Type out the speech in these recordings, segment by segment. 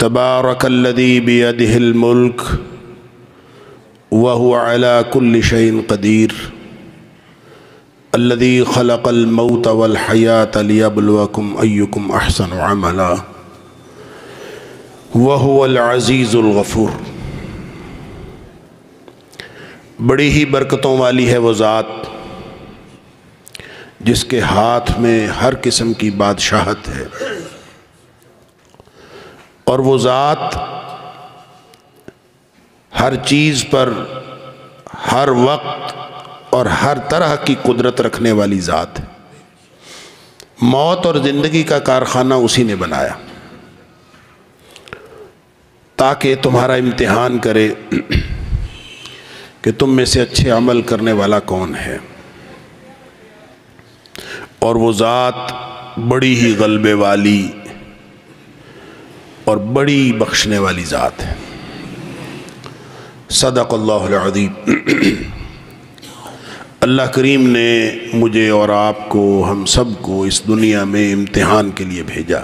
تبارک الذی بیدہ الملک وہو علی کل شیء قدیر الذی خلق الموت والحیاة لیبلوکم ایکم احسن عملا وہو العزیز الغفور۔ بڑی ہی برکتوں والی ہے وہ ذات جس کے ہاتھ میں ہر قسم کی بادشاہت ہے، اور وہ ذات ہر چیز پر ہر وقت اور ہر طرح کی قدرت رکھنے والی ذات ہے۔ موت اور زندگی کا کارخانہ اسی نے بنایا تاکہ تمہارا امتحان کرے کہ تم میں سے اچھے عمل کرنے والا کون ہے، اور وہ ذات بڑی ہی غلبے والی اور بڑی بخشنے والی ذات ہے۔ صدق اللہ العظیم۔ اللہ کریم نے مجھے اور آپ کو، ہم سب کو اس دنیا میں امتحان کے لیے بھیجا۔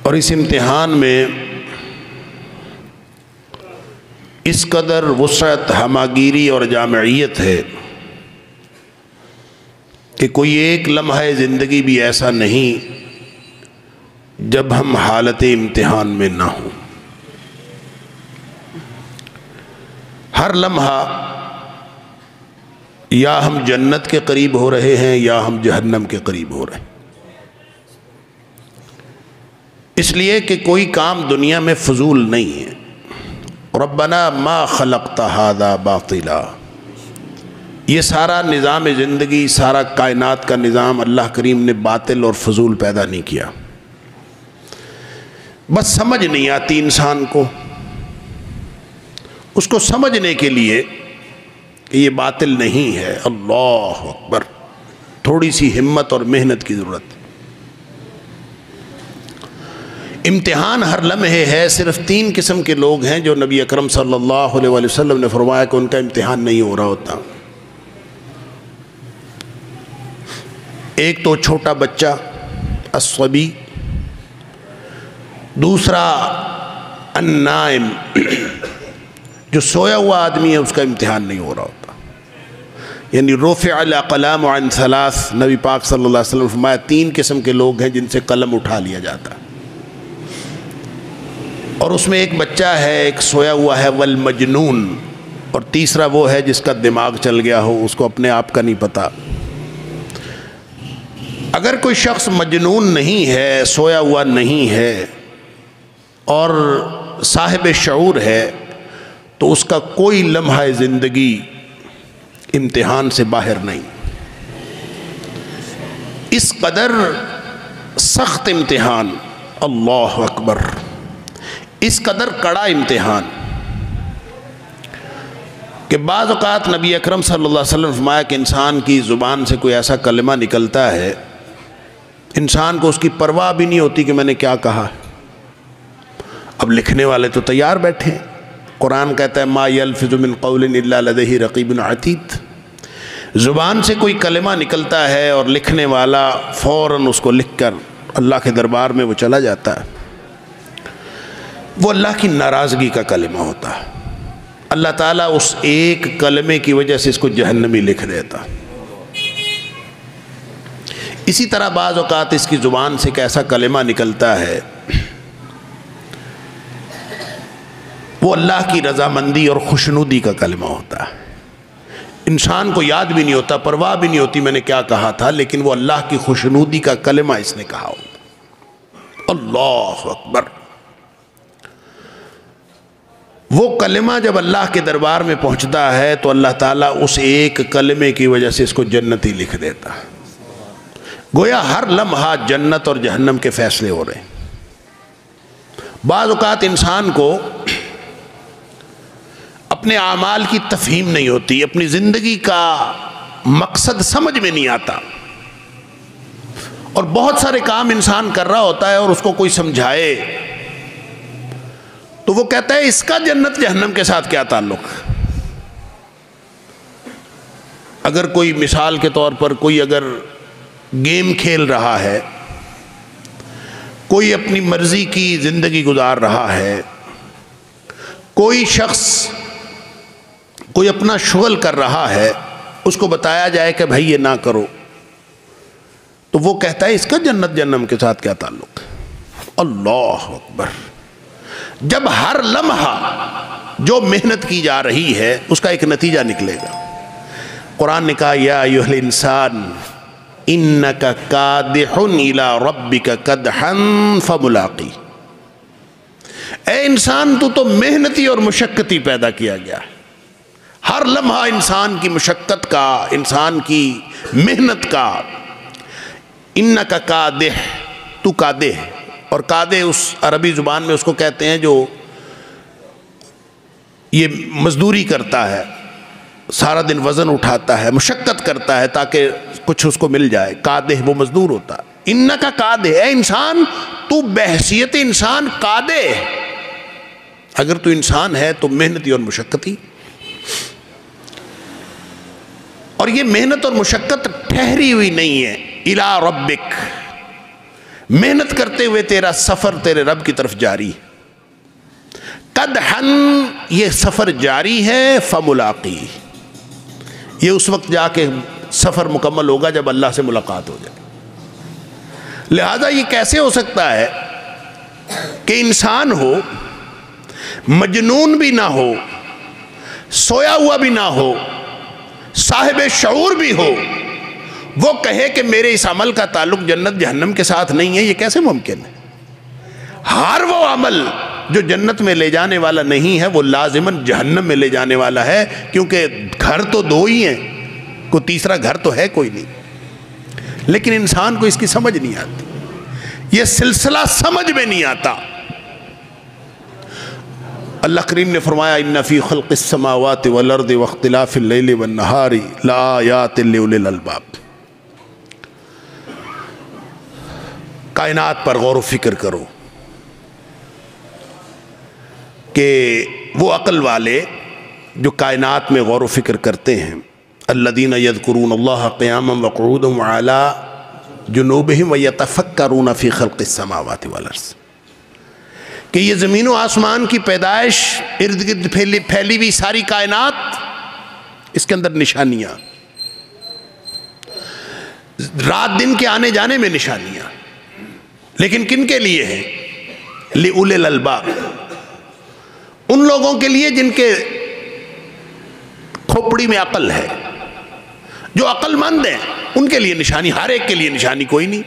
اور اس امتحان میں اس قدر وسعت، ہماگیری اور جامعیت ہے کہ کوئی ایک لمحہ زندگی بھی ایسا نہیں جب ہم حالت امتحان میں نہ ہوں۔ ہر لمحہ یا ہم جنت کے قریب ہو رہے ہیں یا ہم جہنم کے قریب ہو رہے ہیں، اس لیے کہ کوئی کام دنیا میں فضول نہیں ہے۔ ربنا ما خلقت ھذا باطلا، یہ سارا نظام زندگی، سارا کائنات کا نظام اللہ کریم نے باطل اور فضول پیدا نہیں کیا، بس سمجھ نہیں آتی انسان کو۔ اس کو سمجھنے کے لیے کہ یہ باطل نہیں ہے، اللہ اکبر، تھوڑی سی ہمت اور محنت کی ضرورت ہے۔ امتحان ہر لمحے ہے۔ صرف 3 قسم کے لوگ ہیں جو نبی اکرم صلی اللہ علیہ وسلم نے فرمایا کہ ان کا امتحان نہیں ہو رہا ہوتا۔ ایک تو چھوٹا بچہ الصبی، دوسرا النائم، جو سویا ہوا آدمی ہے، اس کا امتحان نہیں ہو رہا ہوتا۔ یعنی رفع الاقلام عن 3، نبی پاک صلی اللہ علیہ وسلم نے فرمایا 3 قسم کے لوگ ہیں جن سے قلم اٹھا لیا جاتا ہے، اور اس میں ایک بچہ ہے، ایک سویا ہوا ہے، والمجنون، اور تیسرا وہ ہے جس کا دماغ چل گیا ہو، اس کو اپنے آپ کا نہیں پتا۔ اگر کوئی شخص مجنون نہیں ہے، سویا ہوا نہیں ہے اور صاحب شعور ہے، تو اس کا کوئی لمحہ زندگی امتحان سے باہر نہیں۔ اس قدر سخت امتحان، اللہ اکبر، اس قدر کڑا امتحان کہ بعض اوقات نبی اکرم صلی اللہ علیہ وسلم نے فرمایا کہ انسان کی زبان سے کوئی ایسا کلمہ نکلتا ہے، انسان کو اس کی پرواہ بھی نہیں ہوتی کہ میں نے کیا کہا۔ اب لکھنے والے تو تیار بیٹھے ہیں، قرآن کہتا ہے ما یلفظ من قول الا لدیہ رقیب عتید، زبان سے کوئی کلمہ نکلتا ہے اور لکھنے والا فوراً اس کو لکھ کر اللہ کے دربار میں وہ چلا جاتا ہے۔ وہ اللہ کی ناراضگی کا کلمہ ہوتا ہے، اللہ تعالیٰ اس ایک کلمے کی وجہ سے اس کو جہنمی لکھ دیتا۔ اسی طرح بعض اوقات اس کی زبان سے ایک ایسا کلمہ نکلتا ہے، وہ اللہ کی رضامندی اور خوشنودی کا کلمہ ہوتا ہے۔ انسان کو یاد بھی نہیں ہوتا، پرواہ بھی نہیں ہوتی میں نے کیا کہا تھا، لیکن وہ اللہ کی خوشنودی کا کلمہ اس نے کہا ہوتا۔ اللہ اکبر۔ وہ کلمہ جب اللہ کے دربار میں پہنچتا ہے تو اللہ تعالیٰ اس ایک کلمے کی وجہ سے اس کو جنتی لکھ دیتا۔ گویا ہر لمحہ جنت اور جہنم کے فیصلے ہو رہے ہیں۔ بعض اوقات انسان کو اپنے اعمال کی تفہیم نہیں ہوتی، اپنی زندگی کا مقصد سمجھ میں نہیں آتا، اور بہت سارے کام انسان کر رہا ہوتا ہے اور اس کو کوئی سمجھائے تو وہ کہتا ہے اس کا جنت جہنم کے ساتھ کیا تعلق۔ اگر کوئی مثال کے طور پر کوئی اگر گیم کھیل رہا ہے، کوئی اپنی مرضی کی زندگی گزار رہا ہے، کوئی شخص کوئی اپنا شغل کر رہا ہے، اس کو بتایا جائے کہ بھائی یہ نہ کرو، تو وہ کہتا ہے اس کا جنت جہنم کے ساتھ کیا تعلق ہے؟ اللہ اکبر! جب ہر لمحہ جو محنت کی جا رہی ہے اس کا ایک نتیجہ نکلے گا۔ قرآن نے کہا یا ایھا الانسان انک کادح الی ربک کدحا فملاقی، اے انسان تو محنتی اور مشقتی پیدا کیا گیا ہے۔ ہر لمحہ انسان کی مشقت کا، انسان کی محنت کا۔ انک کادح، تو کادح، اور کادح اس عربی زبان میں اس کو کہتے ہیں جو یہ مزدوری کرتا ہے، سارا دن وزن اٹھاتا ہے، مشقت کرتا ہے تاکہ کچھ اس کو مل جائے، کادح وہ مزدور ہوتا ہے۔ انک کادح، اے انسان تو بحیثیت انسان کادح، اگر تو انسان ہے تو محنتی اور مشقتی۔ اور یہ محنت اور مشقت ٹھہری ہوئی نہیں ہے، الی ربک، محنت کرتے ہوئے تیرا سفر تیرے رب کی طرف جاری، قدحن یہ سفر جاری ہے، فملاقی یہ اس وقت جا کے سفر مکمل ہوگا جب اللہ سے ملاقات ہو جائے۔ لہذا یہ کیسے ہو سکتا ہے کہ انسان ہو، مجنون بھی نہ ہو، سویا ہوا بھی نہ ہو، صاحب شعور بھی ہو، وہ کہے کہ میرے اس عمل کا تعلق جنت جہنم کے ساتھ نہیں ہے؟ یہ کیسے ممکن ہے؟ ہر وہ عمل جو جنت میں لے جانے والا نہیں ہے وہ لازماً جہنم میں لے جانے والا ہے، کیونکہ گھر تو دو ہی ہیں، کوئی تیسرا گھر تو ہے کوئی نہیں۔ لیکن انسان کو اس کی سمجھ نہیں آتی، یہ سلسلہ سمجھ میں نہیں آتا۔ اللہ کریم نے فرمایا ان فی خلق السماوات والارض واختلاف اللیل والنہار لآیات لأولی الالباب، کائنات پر غور و فکر کرو کہ وہ عقل والے جو کائنات میں غور و فکر کرتے ہیں، الذین یذکرون اللہ قیاما وقعودا وعلی جنوبہم ویتفکرون فی خلق السماوات والارض، کہ یہ زمین و آسمان کی پیدائش، ارد گرد پھیلی ہوئی ساری کائنات، اس کے اندر نشانیاں، رات دن کے آنے جانے میں نشانیاں، لیکن کن کے لیے ہیں؟ لِأُولِي الْأَلْبَابِ، ان لوگوں کے لیے جن کے کھوپڑی میں عقل ہے، جو عقل مند ہیں ان کے لیے نشانی، ہر ایک کے لیے نشانی کوئی نہیں۔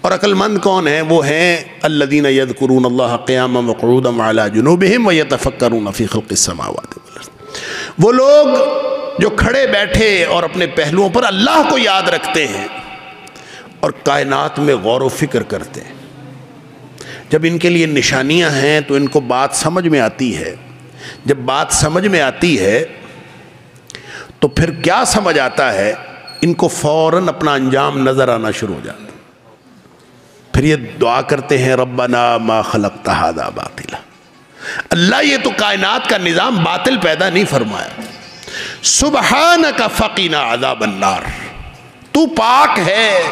اور عقل مند کون ہیں؟ وہ ہیں الذین یذکرون اللہ قیاما وقعودا وعلی جنوبہم ویتفکرون فی خلق السماوات والارض، وہ لوگ جو کھڑے بیٹھے اور اپنے پہلوؤں پر اللہ کو یاد رکھتے ہیں اور کائنات میں غور و فکر کرتے ہیں۔ جب ان کے لیے نشانیاں ہیں تو ان کو بات سمجھ میں آتی ہے، جب بات سمجھ میں آتی ہے تو پھر کیا سمجھ آتا ہے؟ ان کو فوراً اپنا انجام نظر آنا شروع ہو جاتا ہے۔ پھر یہ دعا کرتے ہیں ربنا ما خلقت ھذا باطلا، اللہ یہ تو کائنات کا نظام باطل پیدا نہیں فرمایا، سبحانک فقنا عذاب النار، تو پاک ہے،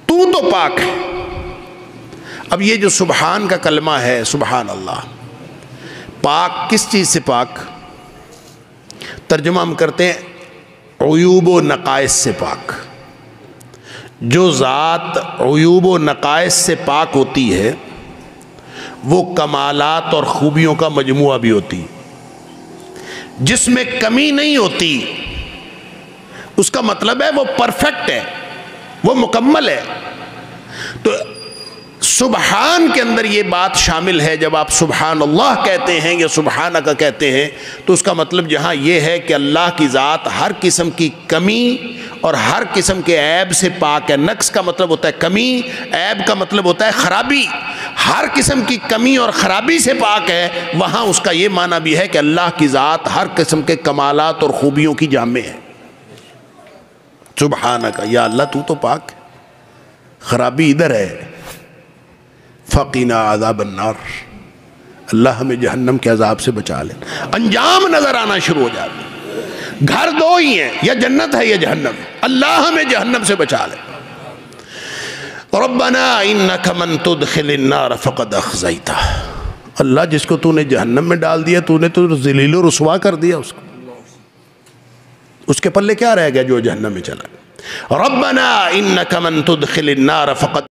تو پاک ہے۔ اب یہ جو سبحان کا کلمہ ہے، سبحان اللہ، پاک کس چیز سے پاک؟ ترجمہ ہم کرتے ہیں عیوب و نقائص سے پاک۔ جو ذات عیوب و نقائص سے پاک ہوتی ہے وہ کمالات اور خوبیوں کا مجموعہ بھی ہوتی، جس میں کمی نہیں ہوتی اس کا مطلب ہے وہ پرفیکٹ ہے، وہ مکمل ہے۔ تو سبحان کے اندر یہ بات شامل ہے، جب آپ سبحان اللہ کہتے ہیں یا سبحانک کہتے ہیں تو اس کا مطلب جہاں یہ ہے کہ اللہ کی ذات ہر قسم کی کمی اور ہر قسم کے عیب سے پاک ہے۔ نقص کا مطلب ہوتا ہے کمی، عیب کا مطلب ہوتا ہے خرابی، ہر قسم کی کمی اور خرابی سے پاک ہے۔ وہاں اس کا یہ معنی بھی ہے کہ اللہ کی ذات ہر قسم کے کمالات اور خوبیوں کی جامع ہے۔ سبحانک، یا اللہ تو پاک ہے، خرابی ادھر ہے، فقنا عذاب النار، اللہ ہمیں جہنم کے عذاب سے بچا لے۔ انجام نظر آنا شروع ہو جاتا ہے۔ گھر دو ہی ہیں، یا جنت ہے یا جہنم. اللہ ہمیں جہنم سے بچا لے. ربنا انک من تدخل النار فقد اخزیتہ. اللہ جس کو تو نے جہنم میں ڈال دیا تو نے تو ذلیل و رسوا کر دیا اس کو. اس کے پلے کیا رہ گیا جو جہنم میں چلا. ربنا انک من تدخل النار فقد